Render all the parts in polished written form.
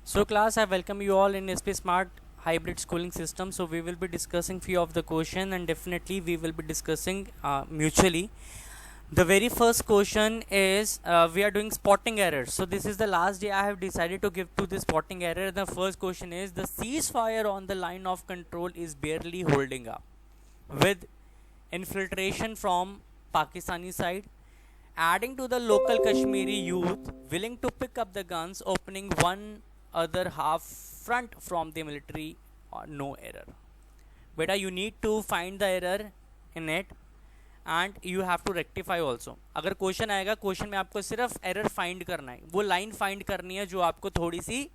So class, I welcome you all in SP Smart Hybrid Schooling System. So we will be discussing few of the question and definitely we will be discussing mutually. The very first question is we are doing spotting errors. So this is the last day I have decided to give to the spotting error. The first question is the ceasefire on the line of control is barely holding up with infiltration from Pakistani side, adding to the local Kashmiri youth willing to pick up the guns, opening one other half front from the military, no error. Beta, you need to find the error in it and you have to rectify also. अगर question आएगा, question में आपको सिर्फ error find करना है, वो line find करनी है जो आपको थोड़ी सी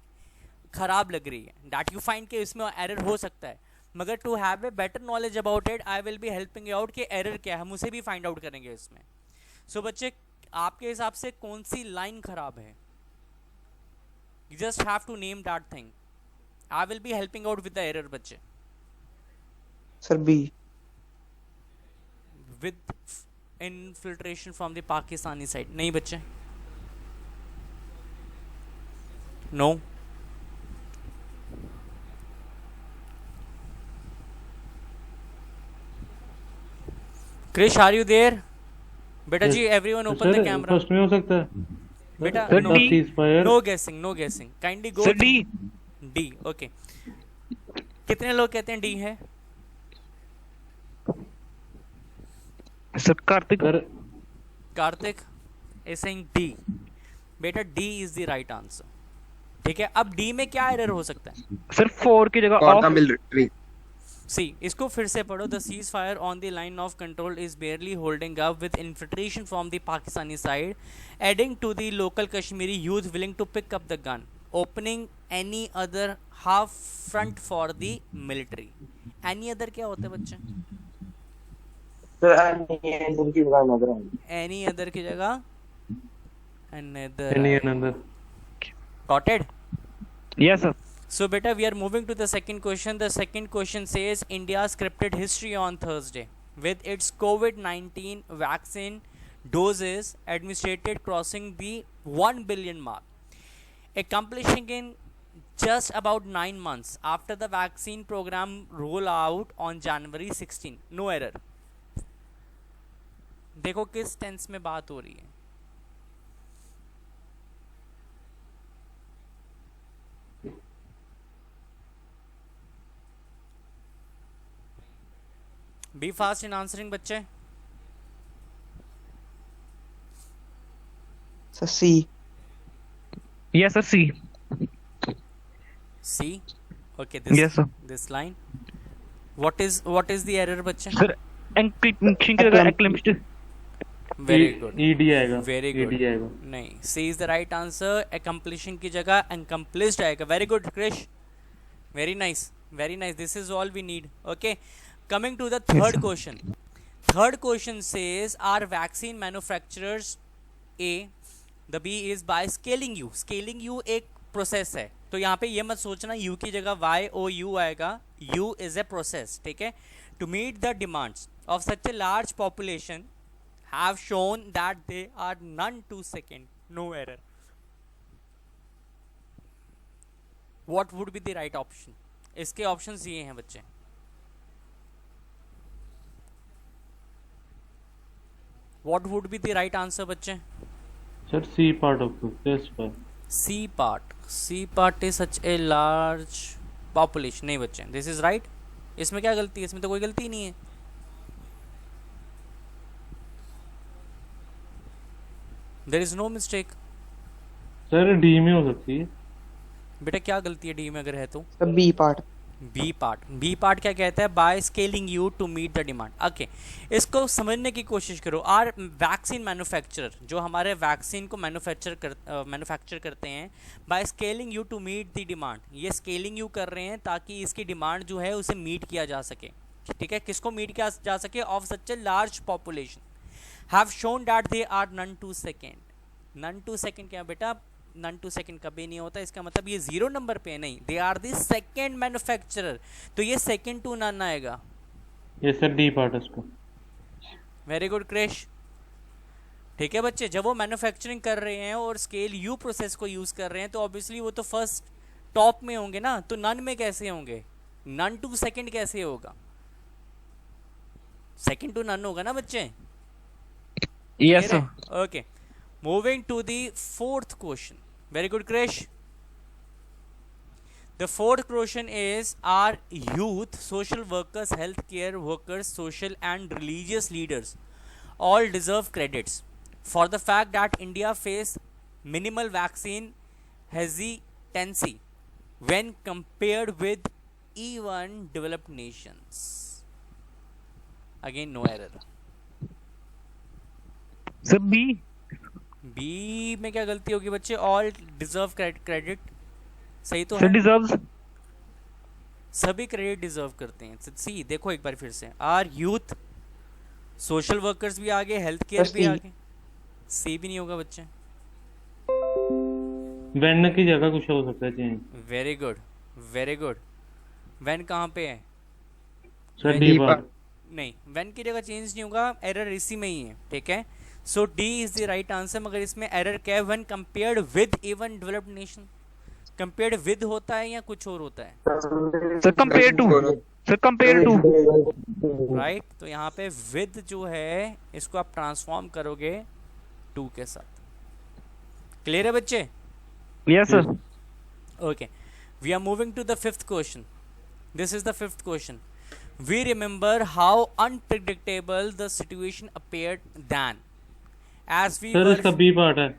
खराब लग रही है. दैट यू फाइंड के इसमें एरर हो सकता है, मगर to have a better knowledge about it I will be helping you out कि एरर क्या है, हम उसे भी फाइंड आउट करेंगे इसमें. सो बच्चे, आपके हिसाब से कौन सी लाइन खराब है? You just have to name that thing. I will be helping out with the error, बच्चे. Sir, B. With infiltration from the Pakistani side. नहीं बच्चे. No. Krish, are you there? बेटा जी, everyone open the camera. First में हो सकता है बेटा, no guessing, no guessing. Kindly go. Sir, D. D, okay. कितने लोग कहते हैं D है? Sir, Karthik. Karthik is saying D. बेटा D is the right answer. ठीक है, अब D में क्या एरर हो सकता है? Sir, 4 की जगह off. See, इसको फिर से पढ़ो. The ceasefire on the line of control is barely holding up with infiltration from the Pakistani side, adding to the local Kashmiri youth willing to pick up the gun, opening any other half front for the military. Any other क्या होता है बच्चे? Sir, any other. Any other की जगह another. any another. Got it? Yes, sir. So beta, we are moving to the second question. The second question says India's scripted history on Thursday with its COVID-19 vaccine doses administered crossing the 1 billion mark, accomplishing in just about 9 months after the vaccine program roll out on January 16. No error. देखो किस tense में बात हो रही है. Be fast in answering, बच्चे. Sir, C. Yes, sir, C. C. Okay. This, Yes, sir. This line. What is the error, बच्चे? Sir, encryption की जगह acclaimed. Very good. ED आएगा. Very good. ED आएगा. नहीं, C is the right answer. Accomplishing की जगह accomplished आएगा. Very good, Krish. Very nice. Very nice. This is all we need. Okay. Coming to the third question. Third question says, are vaccine manufacturers A, the B is by scaling U. Scaling U एक process है, तो यहाँ पे ये मत सोचना U की जगह YOU आएगा. U is a process. ठीक है. To meet the demands of such a large population have shown that they are none to second. No error. What would be the right option? इसके options ये हैं बच्चे. What would be the right answer, बच्चे? Sir, C part of the first part. C part. C part is such a large population. नहीं बच्चे, this is right. इसमें क्या गलती है? इसमें तो कोई गलती नहीं है. There is no mistake. Sir, D में हो सकती है. बेटा क्या गलती है D में अगर है तो? Sir, B part. B part क्या कहता है? By scaling you to meet the demand. Okay, इसको समझने की कोशिश करो. आर वैक्सीन मैन्युफैक्चरर, जो हमारे वैक्सीन को मैन्युफैक्चर करते हैं, by scaling you to meet the demand, ये स्केलिंग यू कर रहे हैं ताकि इसकी डिमांड जो है उसे मीट किया जा सके. ठीक है, किसको मीट किया जा सके? Of such a large population have shown that they are none to second. None to second क्या बेटा? नन टू सेकेंड कभी नहीं होता. इसका मतलब ये 0 नंबर पे नहीं. They are the second manufacturer, तो ये सेकेंड टू नन आएगा. ये सर D part है इसका. Very good Krish. ठीक है बच्चे, जब वो मैन्युफैक्चरिंग कर रहे हैं और स्केल यू प्रोसेस को यूज कर रहे हैं तो ऑब्वियसली वो तो फर्स्ट टॉप में होंगे ना, तो नन में कैसे होंगे? नन टू सेकंड कैसे होगा? सेकंड टू नन होगा ना बच्चे? Yes, sir. Okay, moving to the fourth question. Very good Krish. The fourth question is, are youth, social workers, healthcare workers, social and religious leaders all deserve credits for the fact that India faced minimal vaccine hesitancy when compared with even developed nations? Again, no error. Sir, B. B में क्या गलती होगी बच्चे? All deserve credit. सही तो Sir, है. deserves. सभी credit deserve करते हैं. सी देखो एक बार फिर से, आर यूथ, सोशल वर्कर्स भी आगे, हेल्थ केयर भी आगे. सी भी नहीं होगा बच्चे. वेन की जगह कुछ हो सकता है change. Very good, very good. When कहाँ पे है? Sir D part. नहीं, वेन की जगह चेंज नहीं होगा, एरर इसी में ही है. ठीक है, so D is the right answer. मगर इसमें एरर क्या है? When compared with even developed nation. Compared with होता है या कुछ और होता है? Sir, compared to. Sir, compared to. Right. तो यहाँ पे विद जो है इसको आप ट्रांसफॉर्म करोगे टू के साथ. क्लियर है बच्चे? Yes, sir. Okay, we are moving to the fifth question. This is the fifth question. We remember how unpredictable the situation appeared then, as we sir were. इसका बी पार्ट है.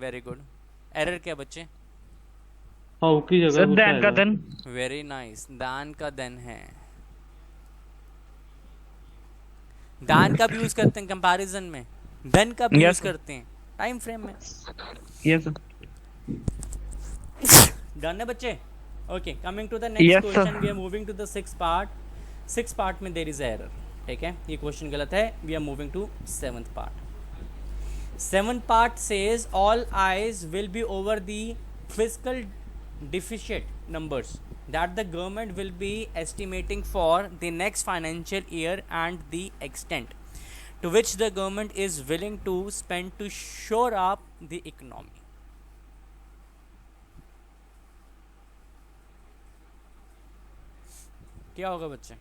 Very good. Error क्या बच्चे? How की जगह Sir, कुछ then का आएगा. then. Very nice. दान का देन है. दान का भी यूज करते हैं कंपैरिजन में, देन का भी Yes, यूज sir. करते हैं टाइम फ्रेम में. Yes, sir. डन है बच्चे? Okay, coming to the Yes, next sir. Question. We are moving to the six part. Six part में देयर इज एरर. ठीक है, ये क्वेश्चन गलत है. We are moving to seventh part. Seventh part says all eyes will be over the physical deficit numbers that the government will be estimating for the next financial year and the extent to which the government is willing to spend to shore up the economy. क्या होगा बच्चे?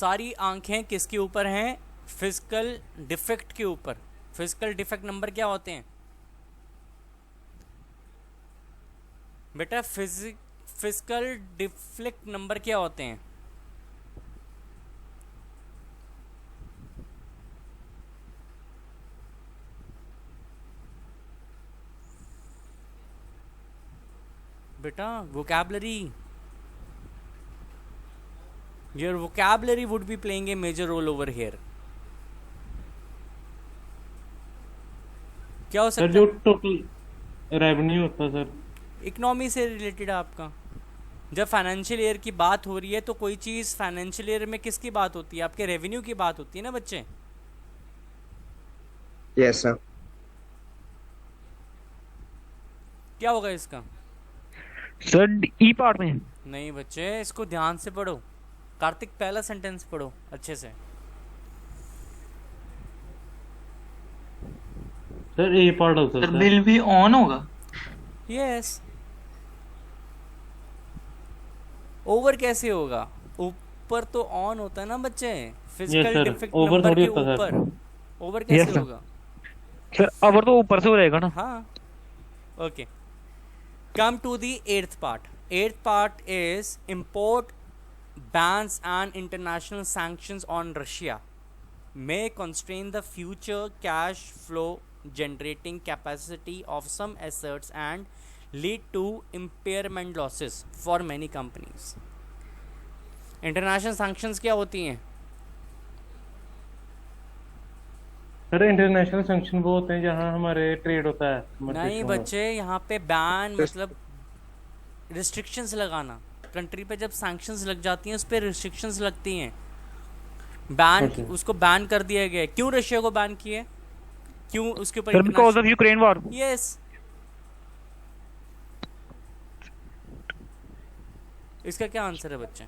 सारी आंखें किसके ऊपर हैं? Physical defect के ऊपर. फिजिकल डिफेक्ट नंबर क्या होते हैं बेटा? फिजिकल डिफ्लेक्ट नंबर क्या होते हैं? बेटा vocabulary. Your vocabulary would be playing a major role over here. क्या हो सर सकता जो है? टोटल रेवेन्यू होता है सर. इकोनॉमी से रिलेटेड है आपका. जब फाइनेंशियल ईयर की बात हो रही है तो कोई चीज़ फाइनेंशियल ईयर में किसकी बात होती है? आपके रेवेन्यू की बात होती है ना बच्चे. Yes, sir. क्या होगा इसका? Sir, E part में. नहीं बच्चे, इसको ध्यान से पढ़ो. कार्तिक पहला सेंटेंस पढ़ो अच्छे से. सर ए पार्ट हो सर सकता है. बिल भी ऑन होगा. यस. ओवर कैसे होगा? ऊपर तो ऑन होता है ना बच्चे. Physical sir. Defect Over number थोड़ी के होता है, sir. ऊपर. ओवर कैसे Yes, sir. होगा? Sir, अवर तो ऊपर से हो रहेगा ना. हाँ. Okay, come to the eighth part. Eighth part is import bans and international sanctions on Russia may constrain the future cash flow generating capacity of some assets and lead to impairment losses for many companies. International sanctions क्या होती हैं? Sir international sanction वो होते हैं जहाँ हमारे trade होता है. नहीं बच्चे, यहाँ पे बैन मतलब रिस्ट्रिक्शंस लगाना. कंट्री पे जब सैंक्शंस लग जाती हैं उस पर रिस्ट्रिक्शंस लगती हैं. Ban, Okay. उसको बैन कर दिया गया है. क्यों रशिया को बैन किए? क्यों उसके ऊपर? Sir, because of Ukraine war. Yes. इसका क्या आंसर है बच्चे?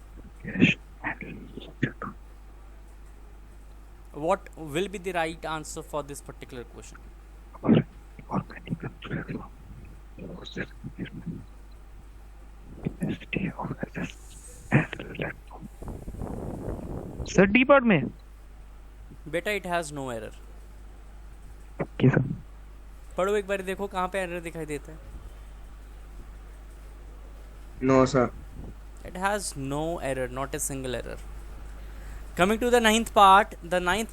What will be the right answer for this particular question? Sir D part में बेटा it has no error. Okay sir. पढ़ो एक बार, देखो कहाँ पे एरर दिखाई देता है। No, sir. It has no error, not a single error. Coming to the ninth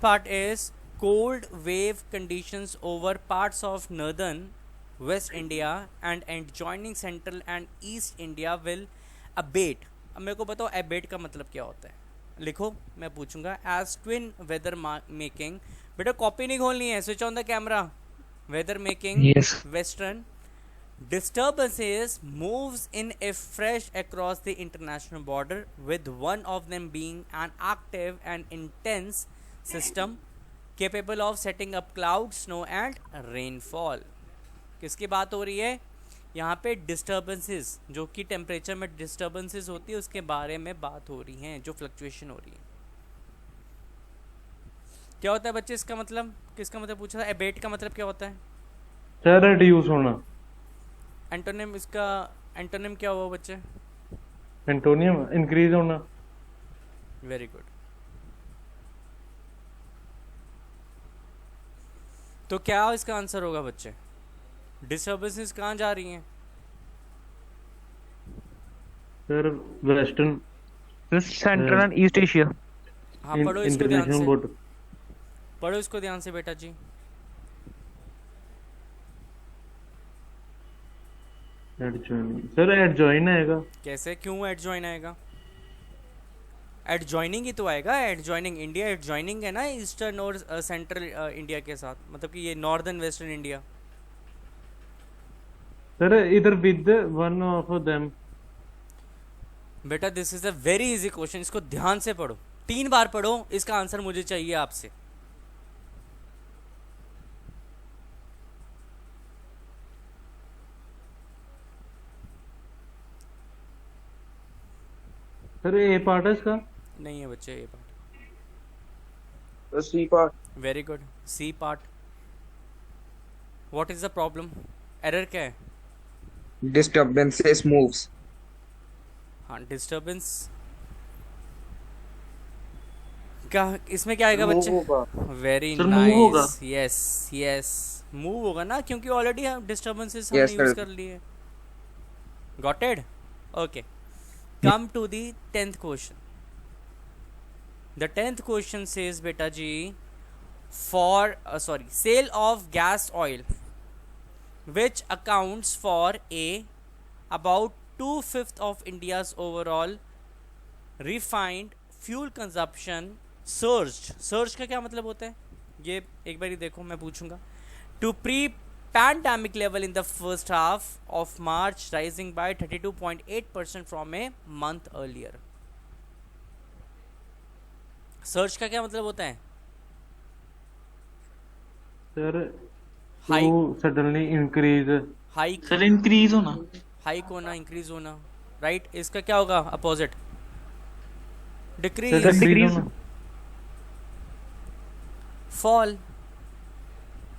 part is cold wave conditions over parts of northern West India and adjoining central and east India will abate. अब मेरे को बताओ abate का मतलब क्या होता है, लिखो, मैं पूछूंगा। as twin weather making, बेटा कॉपी नहीं खोलनी है, switch on the camera. weather making Yes. western disturbances moves in a fresh across the international border, with one of them being an active and intense system capable of setting up clouds, snow and rainfall. किसकी बात हो रही है यहाँ पे? Disturbances, जो कि temperature में डिस्टर्बेंसेस होती है उसके बारे में बात हो रही है, जो फ्लक्चुएशन हो रही है। क्या होता है बच्चे इसका मतलब? किसका मतलब पूछा था? एबेट का मतलब क्या होता है? सर रिड्यूस होना। एंटोनिम, इसका एंटोनिम क्या हुआ बच्चे? एंटोनियम इंक्रीज होना। Very good. तो क्या इसका आंसर होगा बच्चे? डिस्टर्बेंसेस कहाँ जा रही हैं? Sir western sir central and east Asia. हाँ पढ़ो इसको ध्यान इंटरनेशनल से, बॉर्डर। पढ़ो इसको ध्यान से बेटा जी। एडजॉइनिंग सर एडजॉइन आएगा। कैसे, क्यों एडजॉइन आएगा? एडजॉइनिंग ही तो आएगा। एडजॉइनिंग, इंडिया एडजॉइनिंग है ना ईस्टर्न और सेंट्रल इंडिया के साथ, मतलब कि ये नॉर्दर्न वेस्टर्न इंडिया। सर इधर विद वन ऑफ देम। बेटा this is a very easy question, इसको ध्यान से पढ़ो, 3 बार पढ़ो, इसका आंसर मुझे चाहिए आपसे। सर ए पार्ट है इसका। नहीं है बच्चे ये part. The C part. Very good, C part. What is the problem? Error क्या है? Disturbances moves. हाँ डिस्टर्बेंस क्या, इसमें क्या आएगा Move बच्चे? होगा। वेरी Sir, move होगा। नाइस, यस यस, मूव होगा ना, क्योंकि ऑलरेडी हम डिस्टर्बेंसेस हमने Yes, यूज sir. कर लिए। Got it? Okay, come to the 10th question. The 10th question says बेटा जी, for sale of gas oil which accounts for about 2/5 of India's overall refined fuel consumption surged का क्या मतलब होता है? ये एक बार देखो, मैं पूछूंगा। to pre-pandemic level in the first half of March, rising by 32.8% from a month earlier. surge का क्या मतलब होता है? Sir Hike. To suddenly increase. Hike, sir increase होना। हाइक होना, इंक्रीज होना, राइट। इसका क्या होगा opposite? Decrease, sir decrease decrease. होना। Fall,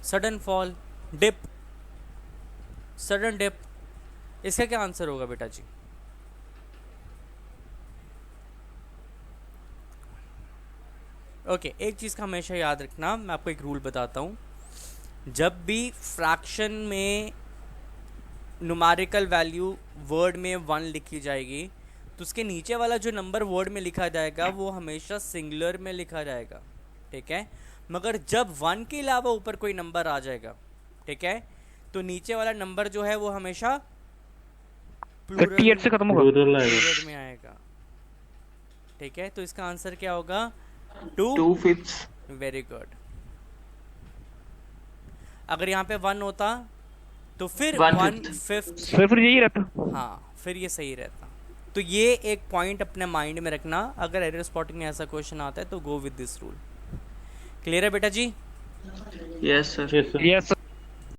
sudden fall, dip, sudden dip. इसका क्या आंसर होगा बेटा जी? ओके, एक चीज़ का हमेशा याद रखना, मैं आपको एक रूल बताता हूँ। जब भी फ्रैक्शन में न्यूमेरिकल वैल्यू वर्ड में 1 लिखी जाएगी, तो उसके नीचे वाला जो नंबर वर्ड में लिखा जाएगा वो हमेशा सिंगुलर में लिखा जाएगा, ठीक है। मगर जब 1 के अलावा ऊपर कोई नंबर आ जाएगा, ठीक है, तो नीचे वाला नंबर जो है वो हमेशा प्लूरल 38 से खत्म होगा। प्लूरल आएगा। प्लूरल में आएगा, ठीक है। तो इसका आंसर क्या होगा? 2/5। Very good. अगर यहाँ पे 1 होता तो फिर 1/5। सर फिर यही रहता। हाँ, फिर ये सही रहता। तो ये एक पॉइंट अपने माइंड में रखना, अगर एरर स्पॉटिंग में ऐसा क्वेश्चन आता है तो go with this rule. Clear है बेटा जी? Yes sir. Yes sir. Yes sir.